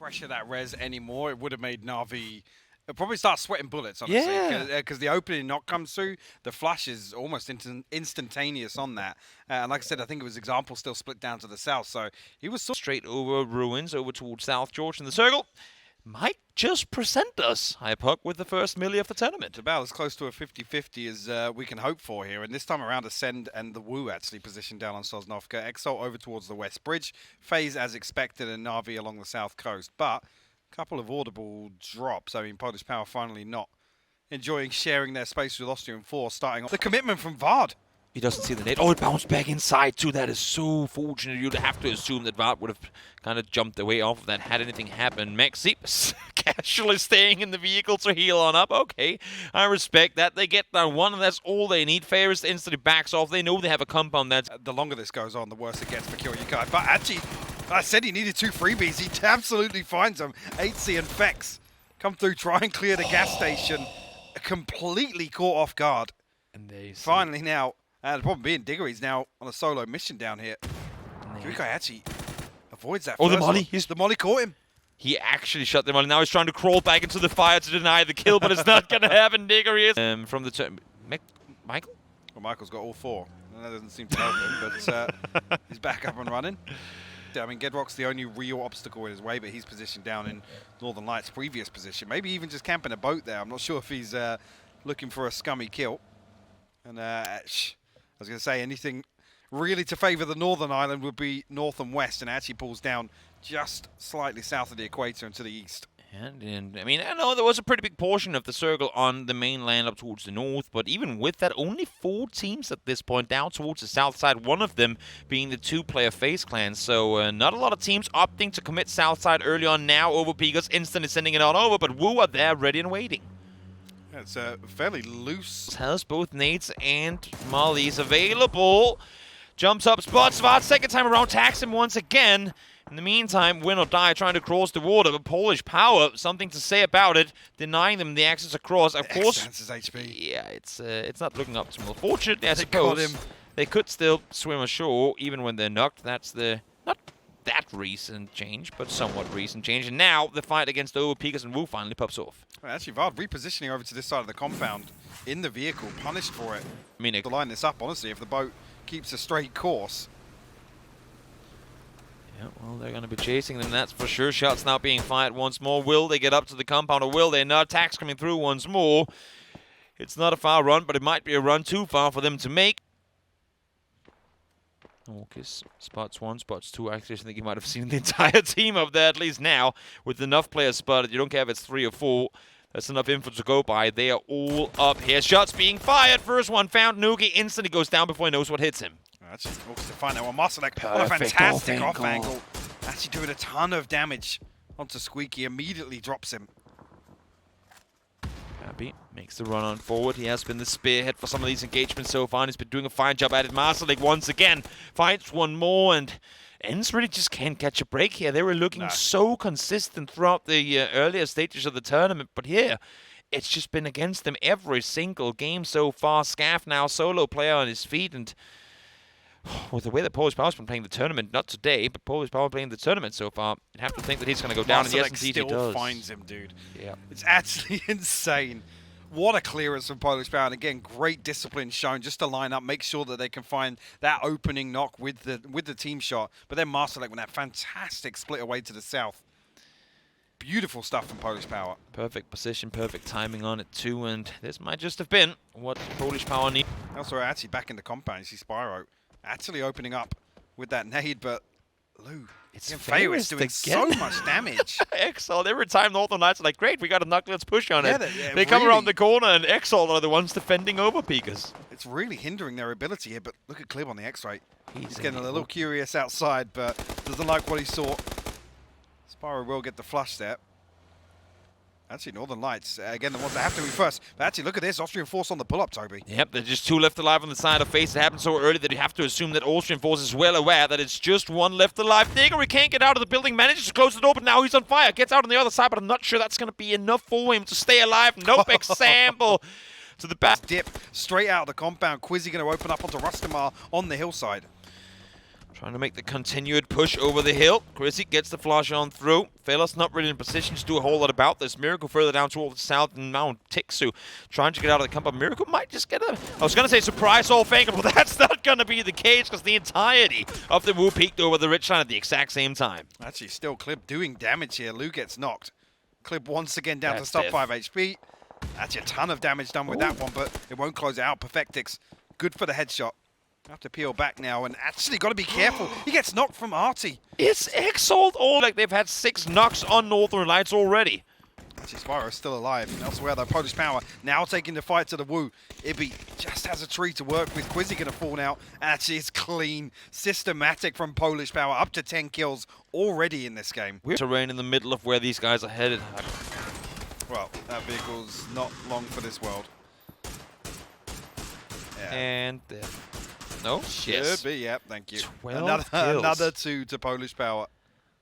pressure that res anymore. It would have made Na'Vi probably start sweating bullets, honestly. Because the opening knock comes through, the flash is almost instantaneous on that. And like I said, I think it was example still split down to the south. So he was straight over ruins, over towards South George in the circle. Might just present us, Hypuck, with the first milli of the tournament. About as close to a 50-50 as we can hope for here. And this time around, Ascend and the Wu actually positioned down on Sosnovka. Exalt over towards the West Bridge. FaZe as expected, and Na'Vi along the south coast. But a couple of audible drops. I mean, Polish Power finally not enjoying sharing their space with Austrian 4, starting off. The commitment from Vard. He doesn't see the net. Oh, it bounced back inside, too. That is so fortunate. You'd have to assume that Vard would have kind of jumped away off of that had anything happened. Maxi casually staying in the vehicle to heal on up. Okay, I respect that. They get down one, and that's all they need. Ferris instantly backs off. They know they have a compound that's... The longer this goes on, the worse it gets for Kyoryukai. But actually, I said he needed 2 freebies. He absolutely finds them. 8C and Fex come through, try and clear the gas station. Completely caught off guard. And they finally now... the problem being Diggory's now on a solo mission down here. Kyoryukai actually avoids that. Oh, the molly. The molly caught him. He actually shot the molly. Now he's trying to crawl back into the fire to deny the kill, but it's not going to happen. Diggory is... from the... Michael? Well, Michael's got all 4. That doesn't seem to help him, but he's back up and running. I mean, Gedrock's the only real obstacle in his way, but he's positioned down in Northern Lights' previous position. Maybe even just camping a boat there. I'm not sure if he's looking for a scummy kill. And I was going to say, anything really to favour the Northern Island would be north and west, and actually pulls down just slightly south of the equator and to the east. And I mean, I know there was a pretty big portion of the circle on the mainland up towards the north, but even with that, only 4 teams at this point down towards the south side, one of them being the 2-player FaZe clan. So not a lot of teams opting to commit south side early on now. Over Pigas instantly sending it on over, but Wu are there ready and waiting. Yeah, it's fairly loose. Has both nades and mollies available. Jumps up, spots Vard, second time around, tags him once again. In the meantime, win or die, trying to cross the water. But Polish Power, something to say about it, denying them the access across. Of course, his HP. Yeah, it's not looking optimal. Fortunately, I suppose they could still swim ashore even when they're knocked. That's the not that recent change, but somewhat recent change. And now the fight against Over Pigas and Wu finally pops off. Well, actually, Vard repositioning over to this side of the compound in the vehicle, punished for it. I mean, to line this up, honestly, if the boat keeps a straight course. Yeah, well, they're going to be chasing them, that's for sure. Shots now being fired once more. Will they get up to the compound, or will they not? Attacks coming through once more. It's not a far run, but it might be a run too far for them to make. Orcus spots 1, spots 2. Actually, I think you might have seen the entire team up there, at least now. With enough players spotted, you don't care if it's 3 or 4. That's enough info to go by. They are all up here. Shots being fired. First one found. Nuki instantly goes down before he knows what hits him. That's just Orcus to find that one. Marsalek, what a fantastic off angle. Actually doing a ton of damage onto Squeaky. Immediately drops him. Abby makes the run on forward. He has been the spearhead for some of these engagements so far, and he's been doing a fine job at it. Marsalek once again fights one more, and Ends really just can't catch a break here. They were looking so consistent throughout the earlier stages of the tournament, but here, it's just been against them every single game so far. Scaff now solo player on his feet, and with the way that Polish Power's been playing the tournament, not today, but Polish Power playing the tournament so far, you'd have to think that he's going to go down, and yes, indeed he does. Still finds him, dude. Yeah. It's actually insane. What a clearance from Polish Power, and again, great discipline shown just to line up, make sure that they can find that opening knock with the team shot. But then Marsalek with that fantastic split away to the south. Beautiful stuff from Polish Power. Perfect position, perfect timing on it too, and this might just have been what Polish Power need. Also, actually back in the compound, you see Spyro actually opening up with that nade, but Lou, it's Ferris doing so much damage. Exalt, every time Northern Lights are like, great, we got a knock, let's push on it. They come really around the corner, and Exalt are the ones defending over Pikas. It's really hindering their ability here, but look at Clib on the X-ray. He's getting a little curious outside, but doesn't like what he saw. Spyro will get the flush there. Actually, Northern Lights, again, the ones that have to be first. But actually, look at this. Austrian Force on the pull-up, Toby. Yep, there's just 2 left alive on the side of FaZe. It happened so early that you have to assume that Austrian Force is well aware that it's just 1 left alive. Diggory can't get out of the building, manages to close the door, but now he's on fire. Gets out on the other side, but I'm not sure that's going to be enough for him to stay alive. Nope, example to the back. Dip straight out of the compound. Quizzy going to open up onto Rustamar on the hillside. Trying to make the continued push over the hill. Chrissy gets the flash on through. Fella's not really in position to do a whole lot about this. Miracle further down towards the south, and now Tixu trying to get out of the camp. But Miracle might just get a... I was going to say surprise all fake, but that's not going to be the case because the entirety of the Wu peeked over the ridge line at the exact same time. Actually, still Clib doing damage here. Lou gets knocked. Clib once again down to sub death. 5 HP. Actually, a ton of damage done with that one, but it won't close it out. Perfectix, good for the headshot. Have to peel back now, and actually got to be careful. He gets knocked from Artie. It's Exalt all like they've had 6 knocks on Northern Lights already. Actually, Spyro's still alive. Elsewhere, though, Polish Power now taking the fight to the Wu. Ibby just has a tree to work with. Quizzy going to fall now. Actually, it's clean, systematic from Polish Power. Up to 10 kills already in this game. Terrain in the middle of where these guys are headed. Well, that vehicle's not long for this world. Yeah. And no, yes. Should be, yep, thank you. 12 kills. Another 2 to Polish Power.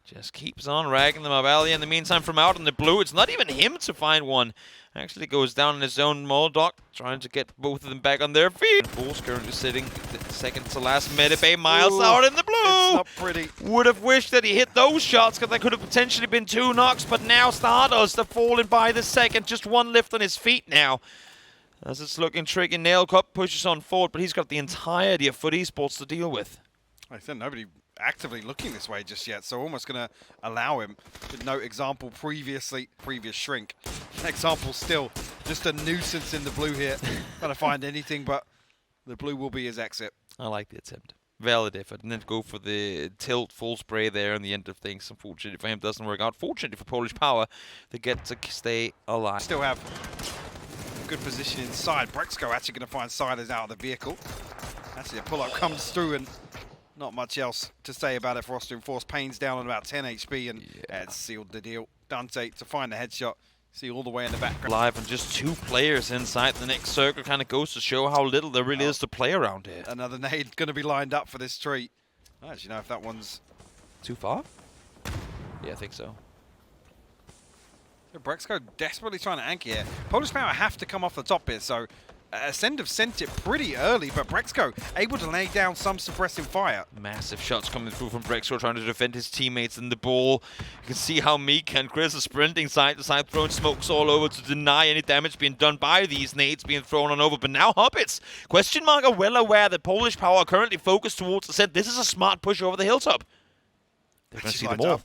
Just keeps on ragging them up. Ali, in the meantime, from out in the blue, it's not even him to find one. Actually goes down in his own Moldoc, trying to get both of them back on their feet. Bulls currently sitting second to last. Medibay Miles out in the blue. It's not pretty. Would have wished that he hit those shots because there could have potentially been 2 knocks, but now Stardust are falling by the second. Just 1 lift on his feet now. As it's looking tricky, Nail Cup pushes on forward, but he's got the entirety of Foot Esports to deal with. Like I said, nobody actively looking this way just yet, so almost going to allow him. With no example previous shrink. Example still, just a nuisance in the blue here. Trying to find anything, but the blue will be his exit. I like the attempt. Valid effort, and then go for the tilt full spray there on the end of things. Unfortunately for him, doesn't work out. Fortunately for Polish Power, they get to stay alive. Still have good position inside. Brexco actually going to find Silas out of the vehicle. Actually, a pull-up comes through, and not much else to say about it for Austrian Force. Payne's down on about 10 HP, and it's sealed the deal. Dante to find the headshot. See all the way in the background. Live and just 2 players inside the next circle kind of goes to show how little there really is to play around here. Another nade going to be lined up for this tree. I don't actually know if that one's too far. Yeah, I think so. Brexco desperately trying to anchor here. Polish Power have to come off the top here, so Ascend have sent it pretty early, but Brexco able to lay down some suppressive fire. Massive shots coming through from Brexco, trying to defend his teammates in the ball. You can see how Mika and Chris are sprinting side to side, throwing smokes all over to deny any damage being done by these nades being thrown on over. But now Hobbits, question mark, are well aware that Polish Power are currently focused towards Ascend. This is a smart push over the hilltop. They're going to see them all.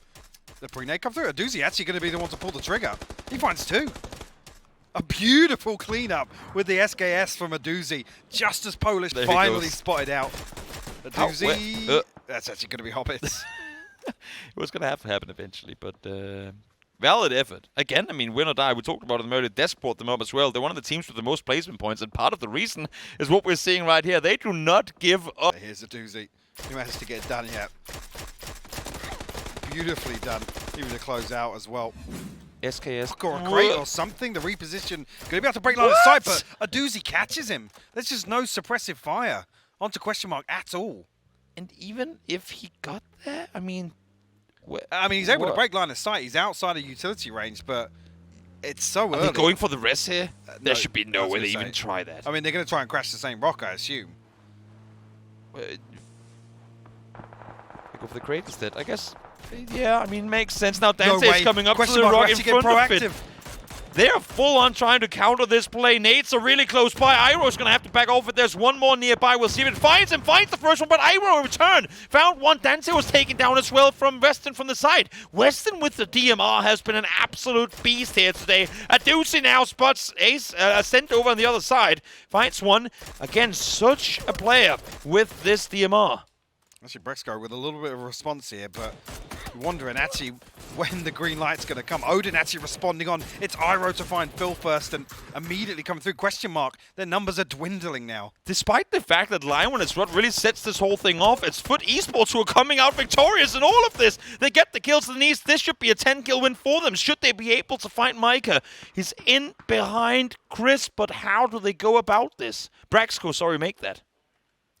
The pre-nade come through. Aduzi actually going to be the one to pull the trigger. He finds 2. A beautiful cleanup with the SKS from Aduzi, just as Polish finally spotted out. Aduzi, that's actually going to be Hobbits. It was going to have to happen eventually, but valid effort. Again, I mean, win or die. We talked about it earlier. Desk brought them up as well. They're one of the teams with the most placement points, and part of the reason is what we're seeing right here. They do not give up. Here's Aduzi. He managed to get it done yet. Beautifully done. Even to close out as well. SKS. Or a crate or something. The reposition. Going to be able to break line of sight, but Aduzi catches him. There's just no suppressive fire onto question mark at all. And even if he got there, I mean... he's able to break line of sight. He's outside of utility range, but it's so early. Are they going for the rest here? There should be no way they insane. even try that. I mean, they're going to try and crash the same rock, I assume. They go for the crate instead, I guess. Yeah, I mean, makes sense. Now Dante is coming up to the rock in front of it. They're full on trying to counter this play. Nades are really close by. Iroh's going to have to back off it. There's one more nearby. We'll see if it finds him. Finds the first one, but Iroh return. Found one. Dante was taken down as well from Weston from the side. Weston with the DMR has been an absolute beast here today. Aduzi now spots Ace sent over on the other side. Finds one. Again, such a player with this DMR. Actually, Brexco with a little bit of a response here, but wondering actually when the green light's going to come. Odin actually responding on. It's Iroh to find Phil first and immediately coming through. Question mark. Their numbers are dwindling now. Despite the fact that Lionel is what really sets this whole thing off, it's Foot Esports who are coming out victorious in all of this. They get the kills to the knees. This should be a 10-kill win for them. Should they be able to find Micah? He's in behind Chris, but how do they go about this? Brexco, sorry, make that.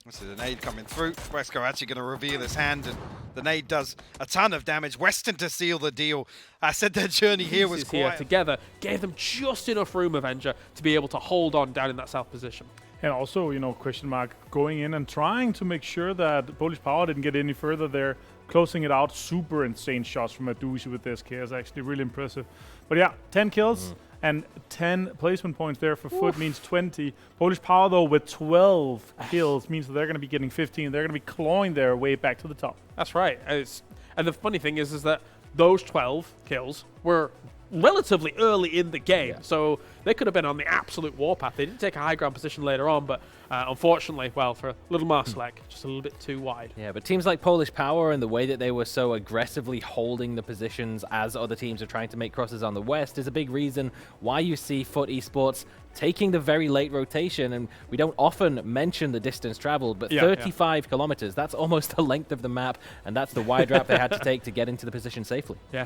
This is the nade coming through. Brexco actually going to reveal his hand, and the nade does a ton of damage. Weston to seal the deal. I said their journey here was quiet. Here together gave them just enough room, Avenger, to be able to hold on down in that south position. And also, you know, question mark going in and trying to make sure that Polish Power didn't get any further there, closing it out. Super insane shots from Adushi with this KS, actually really impressive. But yeah, 10 kills and 10 placement points there for Foot means 20. Polish Power though with 12 kills means that they're going to be getting 15. They're going to be clawing their way back to the top. That's right. And the funny thing is that those 12 kills were relatively early in the game, so they could have been on the absolute warpath. They did take a high ground position later on, but unfortunately, well, for a little Marsalek, just a little bit too wide. Yeah, but teams like Polish Power and the way that they were so aggressively holding the positions as other teams are trying to make crosses on the west is a big reason why you see Foot Esports taking the very late rotation. And we don't often mention the distance traveled, but 35 kilometers, that's almost the length of the map, and that's the wide route they had to take to get into the position safely. Yeah,